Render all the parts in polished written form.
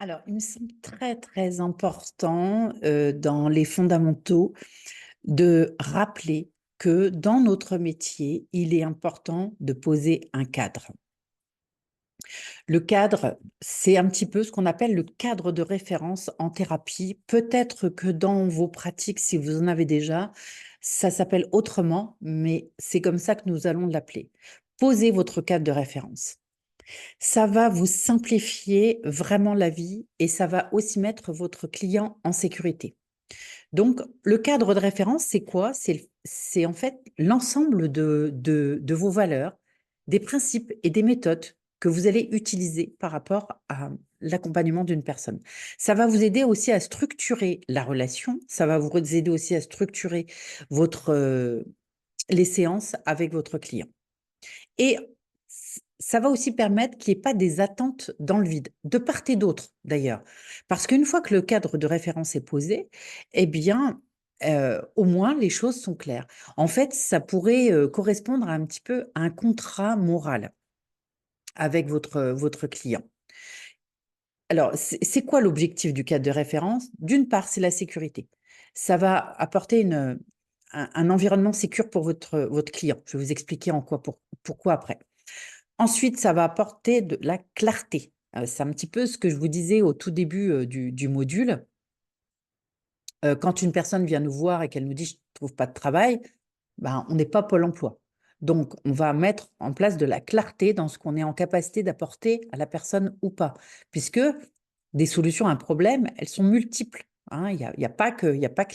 Alors, il me semble très, très important, dans les fondamentaux, de rappeler que dans notre métier, il est important de poser un cadre. Le cadre, c'est un petit peu ce qu'on appelle le cadre de référence en thérapie. Peut-être que dans vos pratiques, si vous en avez déjà, ça s'appelle autrement, mais c'est comme ça que nous allons l'appeler. Posez votre cadre de référence. Ça va vous simplifier vraiment la vie et ça va aussi mettre votre client en sécurité. Donc, le cadre de référence, c'est quoi? C'est en fait l'ensemble de vos valeurs, des principes et des méthodes que vous allez utiliser par rapport à l'accompagnement d'une personne. Ça va vous aider aussi à structurer la relation, ça va vous aider aussi à structurer votre, les séances avec votre client. Et ça va aussi permettre qu'il n'y ait pas des attentes dans le vide, de part et d'autre d'ailleurs. Parce qu'une fois que le cadre de référence est posé, eh bien, au moins les choses sont claires. En fait, ça pourrait, correspondre à un petit peu à un contrat moral avec votre client. Alors, c'est quoi l'objectif du cadre de référence? D'une part, c'est la sécurité. Ça va apporter un environnement sécure pour votre client. Je vais vous expliquer en quoi pourquoi après. Ensuite, ça va apporter de la clarté. C'est un petit peu ce que je vous disais au tout début, du module. Quand une personne vient nous voir et qu'elle nous dit: «Je ne trouve pas de travail», ben, on n'est pas Pôle emploi. Donc on va mettre en place de la clarté dans ce qu'on est en capacité d'apporter à la personne ou pas. Puisque des solutions à un problème, elles sont multiples, hein. Il y a pas que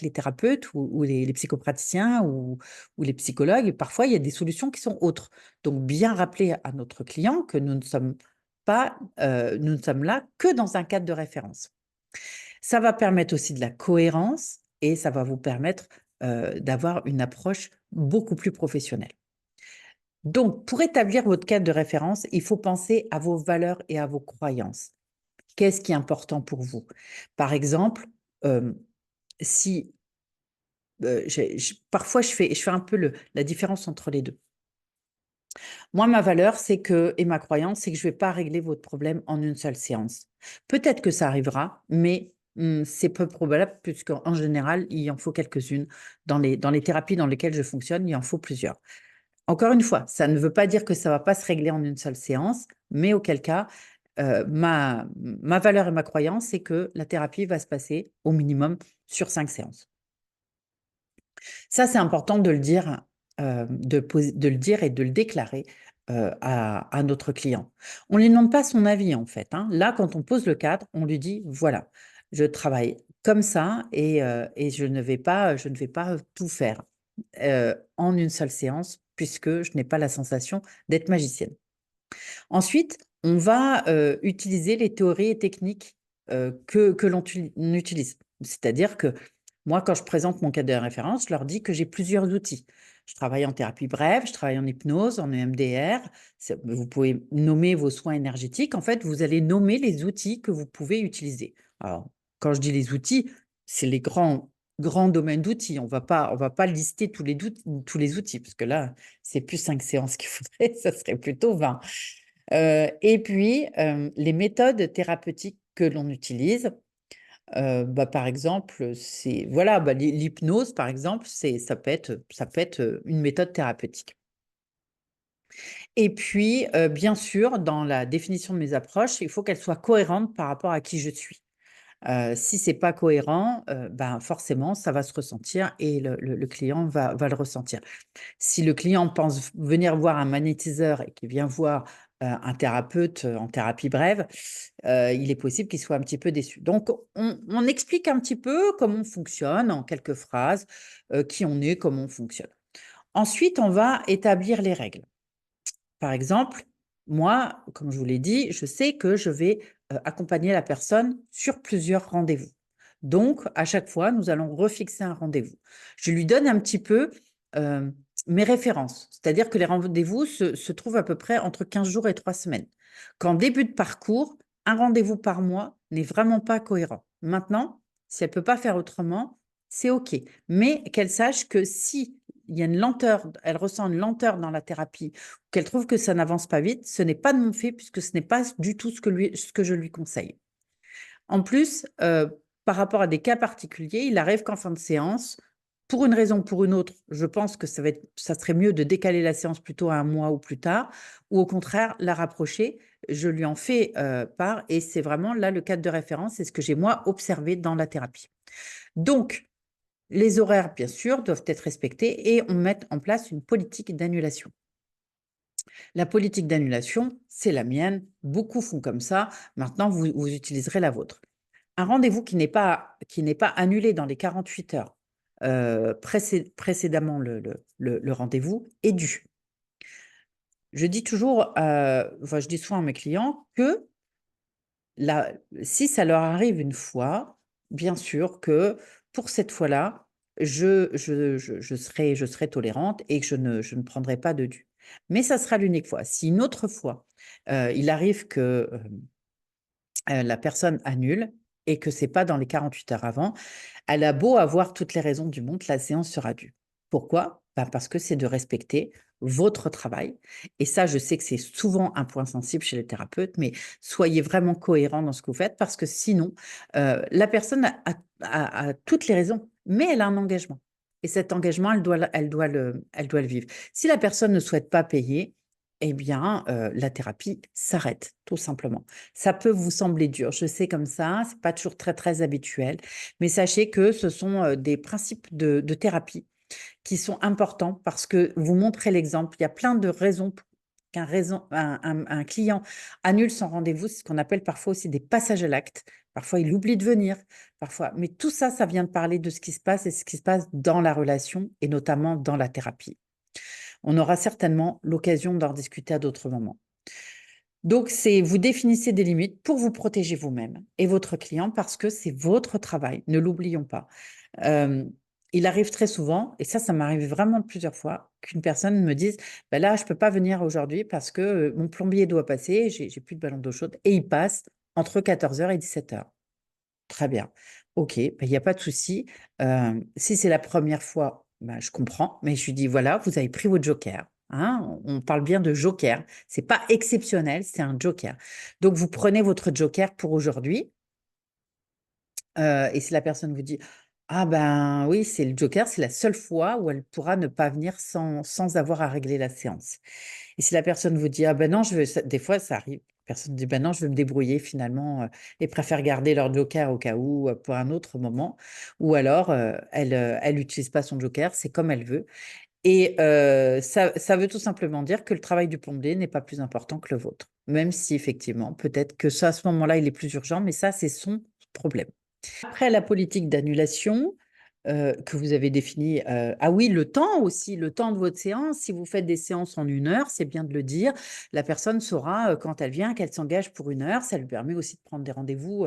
les thérapeutes ou les psychopraticiens ou les psychologues. Parfois, il y a des solutions qui sont autres. Donc bien rappeler à notre client que nous ne sommes pas, nous ne sommes là que dans un cadre de référence. Ça va permettre aussi de la cohérence et ça va vous permettre, d'avoir une approche beaucoup plus professionnelle. Donc pour établir votre cadre de référence, il faut penser à vos valeurs et à vos croyances. Qu'est-ce qui est important pour vous? Par exemple, si, parfois je fais un peu la différence entre les 2. Moi, ma valeur, c'est que et ma croyance, c'est que je ne vais pas régler votre problème en une seule séance. Peut-être que ça arrivera, mais c'est peu probable puisqu'en général, il en faut quelques-unes. Dans les thérapies dans lesquelles je fonctionne, il en faut plusieurs. Encore une fois, ça ne veut pas dire que ça ne va pas se régler en une seule séance, mais auquel cas, ma valeur et ma croyance, c'est que la thérapie va se passer au minimum sur 5 séances. Ça, c'est important de le dire, de le dire et de le déclarer, à notre client. On ne lui demande pas son avis, en fait, hein. Là, quand on pose le cadre, on lui dit: «Voilà, je travaille comme ça et je ne vais pas tout faire, en une seule séance puisque je n'ai pas la sensation d'être magicienne». Ensuite, on va, utiliser les théories et techniques, que on utilise. C'est-à-dire que moi, quand je présente mon cadre de référence, je leur dis que j'ai plusieurs outils. Je travaille en thérapie brève, je travaille en hypnose, en EMDR. Vous pouvez nommer vos soins énergétiques. En fait, vous allez nommer les outils que vous pouvez utiliser. Alors, quand je dis les outils, c'est les grands domaines d'outils. On va pas lister tous les outils, parce que là, c'est plus 5 séances qu'il faudrait, ça serait plutôt 20. Et puis, les méthodes thérapeutiques que l'on utilise, bah, par exemple, c'est voilà, bah, l'hypnose, par exemple, ça peut être une méthode thérapeutique. Et puis, bien sûr, dans la définition de mes approches, il faut qu'elles soient cohérentes par rapport à qui je suis. Si c'est pas cohérent, ben, forcément, ça va se ressentir et le client va le ressentir. Si le client pense venir voir un magnétiseur et qu'il vient voir, un thérapeute, en thérapie brève, il est possible qu'il soit un petit peu déçu. Donc on explique un petit peu comment on fonctionne en quelques phrases, qui on est, comment on fonctionne. Ensuite, on va établir les règles. Par exemple, moi, comme je vous l'ai dit, je sais que je vais, accompagner la personne sur plusieurs rendez-vous. Donc à chaque fois, nous allons refixer un rendez-vous. Je lui donne un petit peu, mes références, c'est-à-dire que les rendez-vous se trouvent à peu près entre 15 jours et 3 semaines. Qu'en début de parcours, un rendez-vous par mois n'est vraiment pas cohérent. Maintenant, si elle ne peut pas faire autrement, c'est OK. Mais qu'elle sache que si il y a une lenteur, elle ressent une lenteur dans la thérapie, qu'elle trouve que ça n'avance pas vite, ce n'est pas de mon fait puisque ce n'est pas du tout ce que je lui conseille. En plus, par rapport à des cas particuliers, il arrive qu'en fin de séance, pour une raison ou pour une autre, je pense que ça serait mieux de décaler la séance plutôt à un mois ou plus tard, ou au contraire, la rapprocher. Je lui en fais part et c'est vraiment là le cadre de référence, c'est ce que j'ai moi observé dans la thérapie. Donc, les horaires, bien sûr, doivent être respectés et on met en place une politique d'annulation. La politique d'annulation, c'est la mienne. Beaucoup font comme ça. Maintenant, vous utiliserez la vôtre. Un rendez-vous qui n'est pas annulé dans les 48 heures précédemment le rendez-vous est dû. Je dis toujours, enfin, je dis souvent à mes clients que si ça leur arrive une fois, bien sûr que pour cette fois-là, je serai tolérante et que je ne prendrai pas de dû. Mais ça sera l'unique fois. Si une autre fois, il arrive que la personne annule et que c'est pas dans les 48 heures avant, elle a beau avoir toutes les raisons du monde, la séance sera due. Pourquoi? Ben parce que c'est de respecter votre travail. Et ça, je sais que c'est souvent un point sensible chez les thérapeutes, mais soyez vraiment cohérents dans ce que vous faites parce que sinon, la personne a toutes les raisons, mais elle a un engagement. Et cet engagement, elle doit le vivre. Si la personne ne souhaite pas payer, eh bien, la thérapie s'arrête, tout simplement. Ça peut vous sembler dur, je sais comme ça, c'est pas toujours très, très habituel, mais sachez que ce sont des principes de thérapie qui sont importants parce que vous montrez l'exemple. Il y a plein de raisons pour un client annule son rendez-vous. C'est ce qu'on appelle parfois aussi des passages à l'acte. Parfois, il oublie de venir, parfois. Mais tout ça, ça vient de parler de ce qui se passe et ce qui se passe dans la relation et notamment dans la thérapie. On aura certainement l'occasion d'en discuter à d'autres moments. Donc, vous définissez des limites pour vous protéger vous-même et votre client parce que c'est votre travail, ne l'oublions pas. Euh, il arrive très souvent, et ça m'arrive vraiment plusieurs fois, qu'une personne me dise, ben là, je ne peux pas venir aujourd'hui parce que mon plombier doit passer, j'ai plus de ballon d'eau chaude, et il passe entre 14 heures et 17 heures. Très bien. Ok, ben, il n'y a pas de souci. Si c'est la première fois, ben, je comprends, mais je lui dis, voilà, vous avez pris votre joker. Hein, on parle bien de joker. C'est pas exceptionnel, c'est un joker. Donc, vous prenez votre joker pour aujourd'hui. Et si la personne vous dit, ah ben oui, c'est le joker, c'est la seule fois où elle pourra ne pas venir sans avoir à régler la séance. Et si la personne vous dit, ah ben non, des fois ça arrive, la personne dit, ben non, je veux me débrouiller finalement, et préfère garder leur joker au cas où, pour un autre moment. Ou alors, elle n'utilise pas son joker, c'est comme elle veut. Et ça veut tout simplement dire que le travail du plombier n'est pas plus important que le vôtre. Même si effectivement, peut-être que ça, à ce moment-là, il est plus urgent, mais ça, c'est son problème. Après la politique d'annulation que vous avez définie, ah oui, le temps aussi, le temps de votre séance. Si vous faites des séances en 1 heure, c'est bien de le dire. La personne saura quand elle vient qu'elle s'engage pour 1 heure. Ça lui permet aussi de prendre des rendez-vous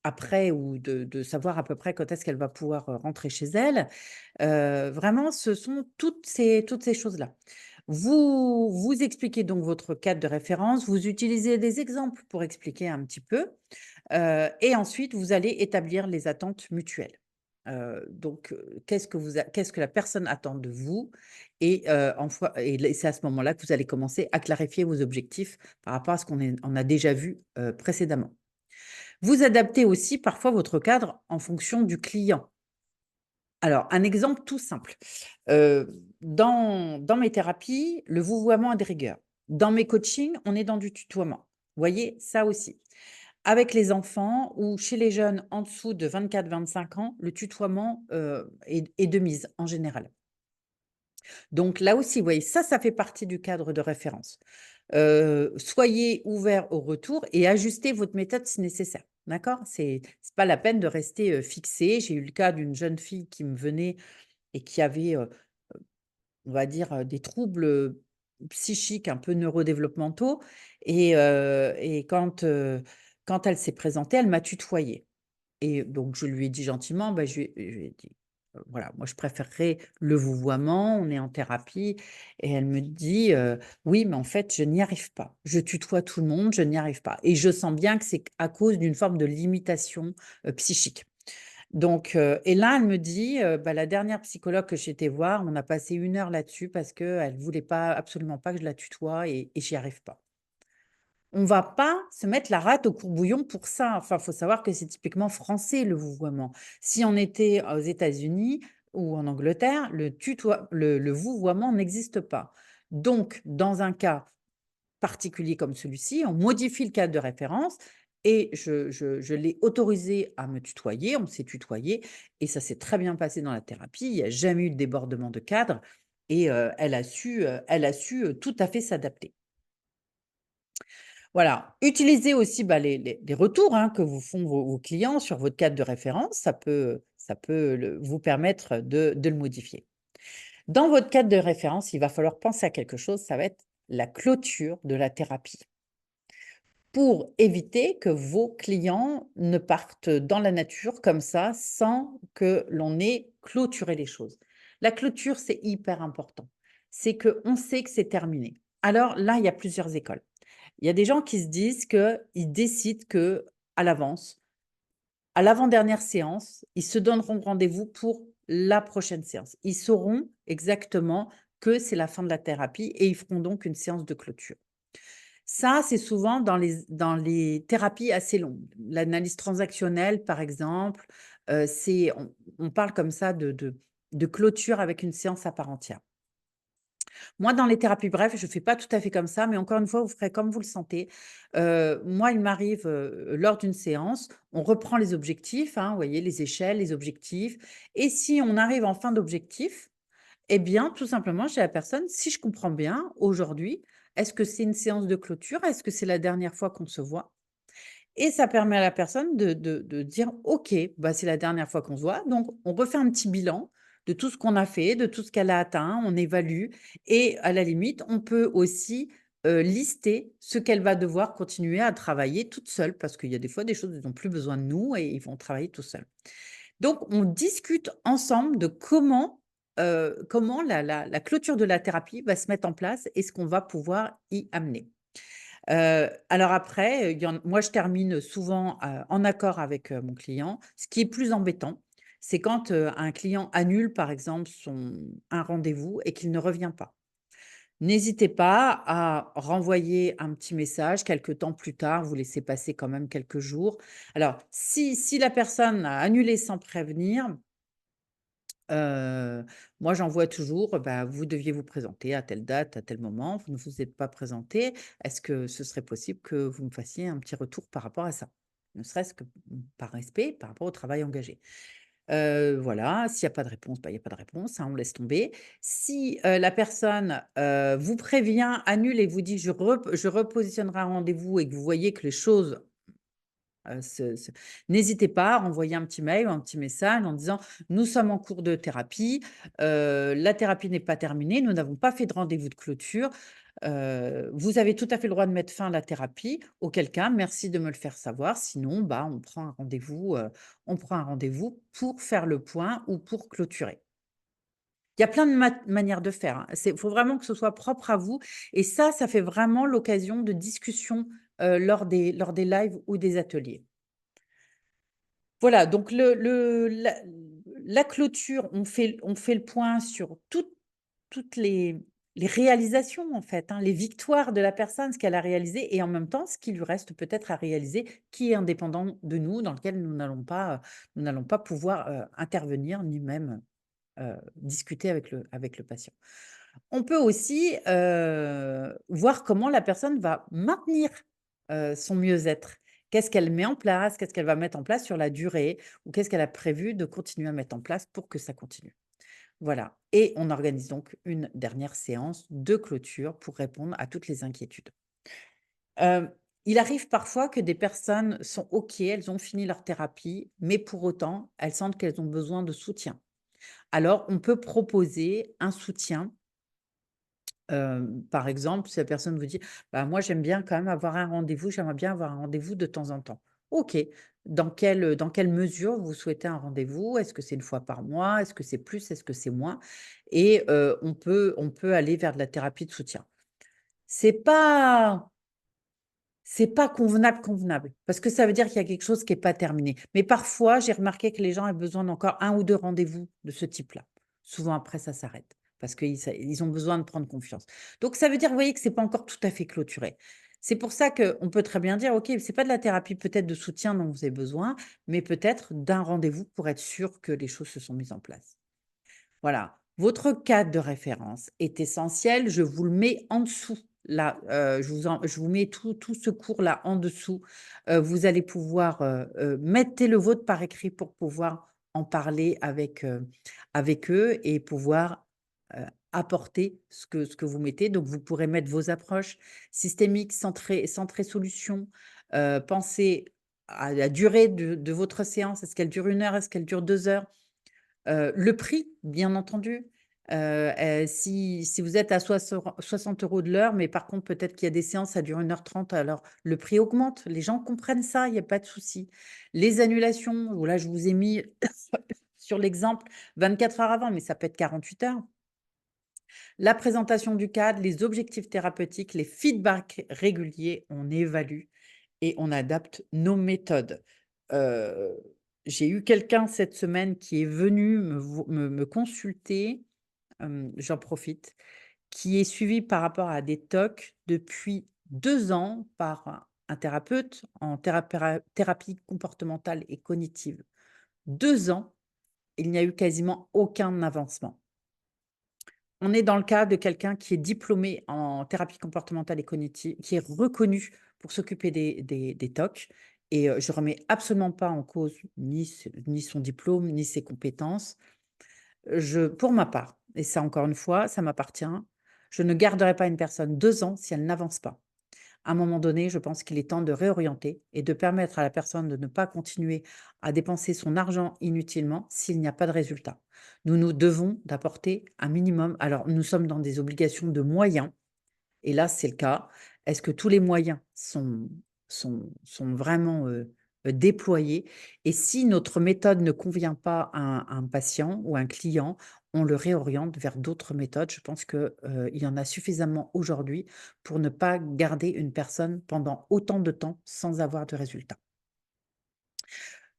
après ou de savoir à peu près quand est-ce qu'elle va pouvoir rentrer chez elle. Vraiment, ce sont toutes ces choses-là. Vous expliquez donc votre cadre de référence, vous utilisez des exemples pour expliquer un petit peu. Et ensuite, vous allez établir les attentes mutuelles. Donc, qu'est-ce que la personne attend de vous? Et c'est à ce moment-là que vous allez commencer à clarifier vos objectifs par rapport à ce on a déjà vu précédemment. Vous adaptez aussi parfois votre cadre en fonction du client. Alors, un exemple tout simple. Dans mes thérapies, le vouvoiement a de rigueur. Dans mes coachings, on est dans du tutoiement. Vous voyez, ça aussi. Avec les enfants ou chez les jeunes en dessous de 24-25 ans, le tutoiement est de mise en général. Donc là aussi, vous voyez, ça fait partie du cadre de référence. Soyez ouverts au retour et ajustez votre méthode si nécessaire. D'accord? C'est pas la peine de rester fixé. J'ai eu le cas d'une jeune fille qui me venait et qui avait, on va dire, des troubles psychiques un peu neurodéveloppementaux. Et quand elle s'est présentée, elle m'a tutoyée. Et donc, je lui ai dit gentiment, bah, je lui ai dit, voilà, moi, je préférerais le vouvoiement, on est en thérapie. Et elle me dit, oui, mais en fait, je n'y arrive pas. Je tutoie tout le monde, je n'y arrive pas. Et je sens bien que c'est à cause d'une forme de limitation psychique. Donc, et là, elle me dit, bah, la dernière psychologue que j'ai été voir, on a passé 1 heure là-dessus parce qu'elle ne voulait pas, absolument pas que je la tutoie et j'y arrive pas. On va pas se mettre la rate au courbouillon pour ça. Enfin, faut savoir que c'est typiquement français le vouvoiement. Si on était aux États-Unis ou en Angleterre, le vouvoiement n'existe pas. Donc, dans un cas particulier comme celui-ci, on modifie le cadre de référence et je l'ai autorisé à me tutoyer, on s'est tutoyé et ça s'est très bien passé dans la thérapie. Il n'y a jamais eu de débordement de cadre et elle a su tout à fait s'adapter. Voilà. Utilisez aussi, bah, les retours, hein, que vous font vos clients sur votre cadre de référence. Ça peut vous permettre de le modifier. Dans votre cadre de référence, il va falloir penser à quelque chose, ça va être la clôture de la thérapie pour éviter que vos clients ne partent dans la nature comme ça, sans que l'on ait clôturé les choses. La clôture, c'est hyper important. C'est qu'on sait que c'est terminé. Alors là, il y a plusieurs écoles. Il y a des gens qui se disent qu'ils décident que à l'avance, à l'avant-dernière séance, ils se donneront rendez-vous pour la prochaine séance. Ils sauront exactement que c'est la fin de la thérapie et ils feront donc une séance de clôture. Ça, c'est souvent dans les thérapies assez longues. L'analyse transactionnelle, par exemple, on parle comme ça de clôture avec une séance à part entière. Moi, dans les thérapies brèves, je ne fais pas tout à fait comme ça, mais encore une fois, vous ferez comme vous le sentez. Moi, il m'arrive, lors d'une séance, on reprend les objectifs, hein, vous voyez, les échelles, les objectifs et si on arrive en fin d'objectif, eh bien, tout simplement, chez la personne, si je comprends bien, aujourd'hui, est-ce que c'est une séance de clôture? Est-ce que c'est la dernière fois qu'on se voit? Et ça permet à la personne de dire: «OK, bah, c'est la dernière fois qu'on se voit», donc on refait un petit bilan de tout ce qu'on a fait, de tout ce qu'elle a atteint, on évalue et à la limite, on peut aussi, lister ce qu'elle va devoir continuer à travailler toute seule parce qu'il y a des fois des choses, ils ont plus besoin de nous et ils vont travailler tout seuls. Donc on discute ensemble de comment la clôture de la thérapie va se mettre en place et ce qu'on va pouvoir y amener. Alors après, il y en moi je termine souvent, en accord avec, mon client. Ce qui est plus embêtant, c'est quand, un client annule par exemple un rendez-vous et qu'il ne revient pas. N'hésitez pas à renvoyer un petit message quelque temps plus tard, vous laissez passer quand même quelques jours. Alors si la personne a annulé sans prévenir, Heu, moi, j'envoie toujours, bah, vous deviez vous présenter à telle date, à tel moment, vous ne vous êtes pas présenté. Est-ce que ce serait possible que vous me fassiez un petit retour par rapport à ça? Ne serait-ce que, par respect, par rapport au travail engagé. Voilà, s'il y a pas de réponse, bah, il y a pas de réponse, hein, on laisse tomber. Si, la personne, vous prévient, annule et vous dit: Je repositionnerai un rendez-vous» et que vous voyez que les choses n'hésitez pas à renvoyer un petit mail ou un petit message en disant: «Nous sommes en cours de thérapie, la thérapie n'est pas terminée, nous n'avons pas fait de rendez-vous de clôture. Vous avez tout à fait le droit de mettre fin à la thérapie, auquel cas merci de me le faire savoir, sinon, bah, on prend un rendez-vous pour faire le point ou pour clôturer». Il y a plein de manières de faire, hein. Il faut vraiment que ce soit propre à vous et ça fait vraiment l'occasion de discussions, lors des lives ou des ateliers. Voilà, donc la clôture, on fait le point sur toutes les réalisations, en fait, hein, les victoires de la personne, ce qu'elle a réalisé et en même temps, ce qui lui reste peut-être à réaliser, qui est indépendant de nous, dans lequel nous n'allons pas pouvoir, intervenir ni même, discuter avec le patient. On peut aussi, voir comment la personne va maintenir, son mieux-être. Qu'est-ce qu'elle met en place? Qu'est-ce qu'elle va mettre en place sur la durée? Ou qu'est-ce qu'elle a prévu de continuer à mettre en place pour que ça continue? Voilà et on organise donc une dernière séance de clôture pour répondre à toutes les inquiétudes. Hem, il arrive parfois que des personnes sont OK, elles ont fini leur thérapie, mais pour autant, elles sentent qu'elles ont besoin de soutien. Alors on peut proposer un soutien. Par exemple, si la personne vous dit: «Bah, moi, j'aime bien quand même avoir un rendez-vous, j'aimerais bien avoir un rendez-vous de temps en temps». OK. Dans quelle mesure vous souhaitez un rendez-vous? Est-ce que c'est une fois par mois? Est-ce que c'est plus? Est-ce que c'est moins? Et on peut aller vers de la thérapie de soutien. C'est pas c'est pas convenable, parce que ça veut dire qu'il y a quelque chose qui est pas terminé. Mais parfois, j'ai remarqué que les gens avaient besoin d'encore un ou 2 rendez-vous de ce type-là. Souvent après ça s'arrête, parce qu'ils ont besoin de prendre confiance. Donc ça veut dire, vous voyez, que c'est pas encore tout à fait clôturé. C'est pour ça qu'on peut très bien dire: «OK, c'est pas de la thérapie peut-être de soutien dont vous avez besoin, mais peut-être d'un rendez-vous pour être sûr que les choses se sont mises en place». Voilà, votre cadre de référence est essentiel, je vous le mets en dessous là, je vous mets tout ce cours-là en dessous. Vous allez pouvoir, mettez le vôtre par écrit pour pouvoir en parler avec eux et pouvoir, heu, apporter ce que vous mettez. Donc vous pourrez mettre vos approches systémiques, centrées solutions, penser à la durée de votre séance. Est-ce qu'elle dure 1 heure? Est-ce qu'elle dure 2 heures? Le prix, bien entendu, si vous êtes à 60 € de l'heure, mais par contre, peut-être qu'il y a des séances, ça dure 1 h 30, alors le prix augmente. Les gens comprennent ça, il y a pas de souci. Les annulations, voilà, je vous ai mis sur l'exemple 24 heures avant, mais ça peut être 48 heures. La présentation du cadre, les objectifs thérapeutiques, les feedbacks réguliers, on évalue et on adapte nos méthodes. Heu, j'ai eu quelqu'un cette semaine qui est venu me consulter, j'en profite, qui est suivi par rapport à des TOC depuis 2 ans par un thérapeute en thérapie comportementale et cognitive. 2 ans, il n'y a eu quasiment aucun avancement. On est dans le cas de quelqu'un qui est diplômé en thérapie comportementale et cognitive, qui est reconnu pour s'occuper des TOC et je remets absolument pas en cause ni son diplôme, ni ses compétences. Pour ma part, et ça encore une fois, ça m'appartient, je ne garderai pas une personne 2 ans si elle n'avance pas. À un moment donné, je pense qu'il est temps de réorienter et de permettre à la personne de ne pas continuer à dépenser son argent inutilement s'il n'y a pas de résultat. Nous nous devons d'apporter un minimum. Alors, nous sommes dans des obligations de moyens et là, c'est le cas. Est-ce que tous les moyens sont vraiment, déployés? Et si notre méthode ne convient pas à un patient ou un client, on le réoriente vers d'autres méthodes. Je pense que, il y en a suffisamment aujourd'hui pour ne pas garder une personne pendant autant de temps sans avoir de résultat.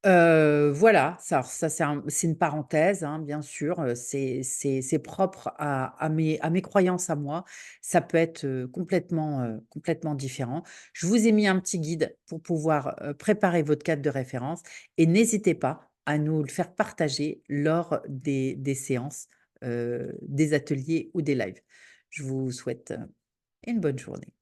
Voilà, ça c'est une parenthèse, hein, bien sûr, c'est propre à mes croyances à moi. Ça peut être, complètement différent. Je vous ai mis un petit guide pour pouvoir, préparer votre cadre de référence et n'hésitez pas à nous le faire partager lors des séances, des ateliers ou des lives. Je vous souhaite, une bonne journée.